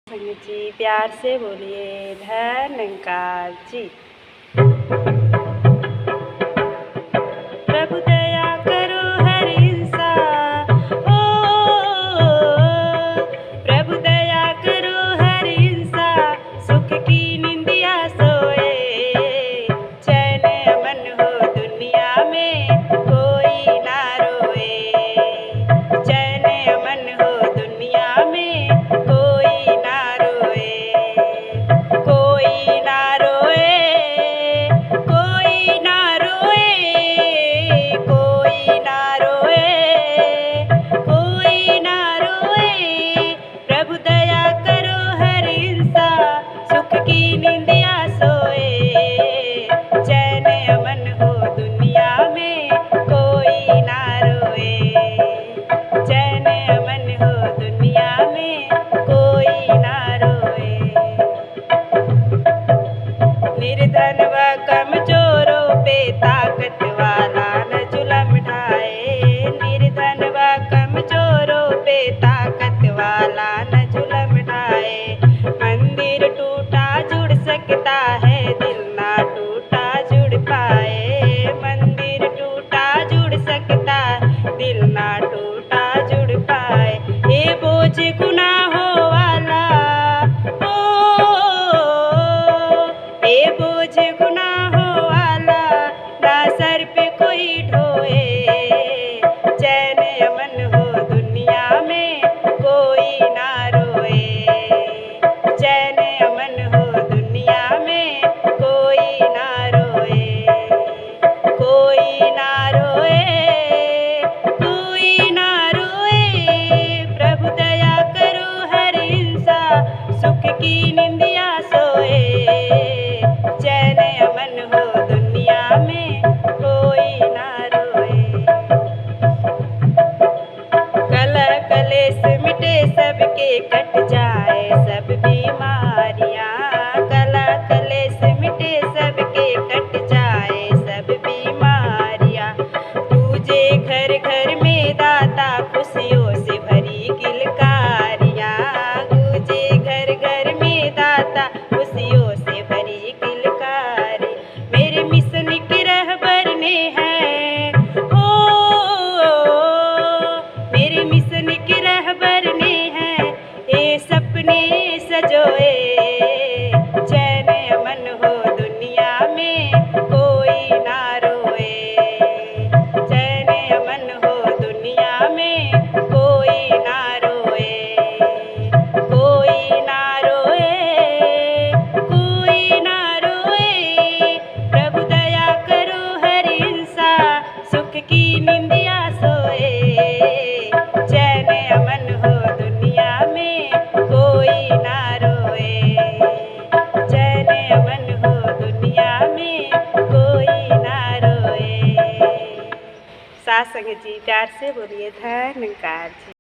संग जी प्यार से बोलिए धन्यकार जी। प्रभु दया करो हर इंसान, ओ प्रभु दया करो हर इंसान, सुख की निंदिया सोए, चैन अमन हो दुनिया में कोई ना रोए, चैन अमन हो दुनिया में कोई ना रोए, कोई ना रोए, कोई ना रोए, कोई ना रोए, कोई ना रोए। प्रभु दया करो हर इंसान, सुख की निंदिया सोए, चैन अमन हो दुनिया में कोई ना रोए, चैन अमन हो दुनिया में कोई ना रोए। निर्धन व कमजोरों पे ताकत वाला न जुल्म ढाए, निर्धन व कमजोरों पे ताकत वाला न जुल्म ढाए। मंदिर टूटा जुड़ सकता है, दिल ना टूटा जुड़ पाए, मंदिर टूटा जुड़ सकता है, दिल ना टूटा जुड़ पाए। ये बोझ गुनाहों वाला, ये बोझ गुनाहों वाला ना सर पे कोई ढोए, चैन अमन हो दुनिया में कोई ना रोए, चैन अमन हो दुनिया में कोई ना रोए, कोई ना रोए, कोई ना रोए। प्रभु दया करो हर इंसान, सुख की निंदिया सोए, चैन अमन हो दुनिया में कोई ना रोए। कलह कलेश मिटे सबके, कट जाए सब बीमारियां, कलह कलेश मिटे सबके, कट जाए सब बीमारियां। पूजे घर घर में दाता, खुशियों से भरी किलकारियां, पूजे घर घर में दाता, खुशियों से भरी किलकारी। मेरे मिशन की रहबर ने है, ओ मेरे मिशन की रहबर ने है, ये सपने सजोए, चैन अमन हो दुनिया में कोई ना रोए, चैन अमन हो दुनिया में कोई ना रोए, कोई ना रोए, कोई ना रोए। प्रभु दया करो हर इंसान, सुख की निंदिया सोए, चैन अमन हो दुनिया में कोई ना रोए, चैन अमन हो दुनिया में कोई ना रोए। साथ संग जी प्यार से बोलिए धन्यकार जी।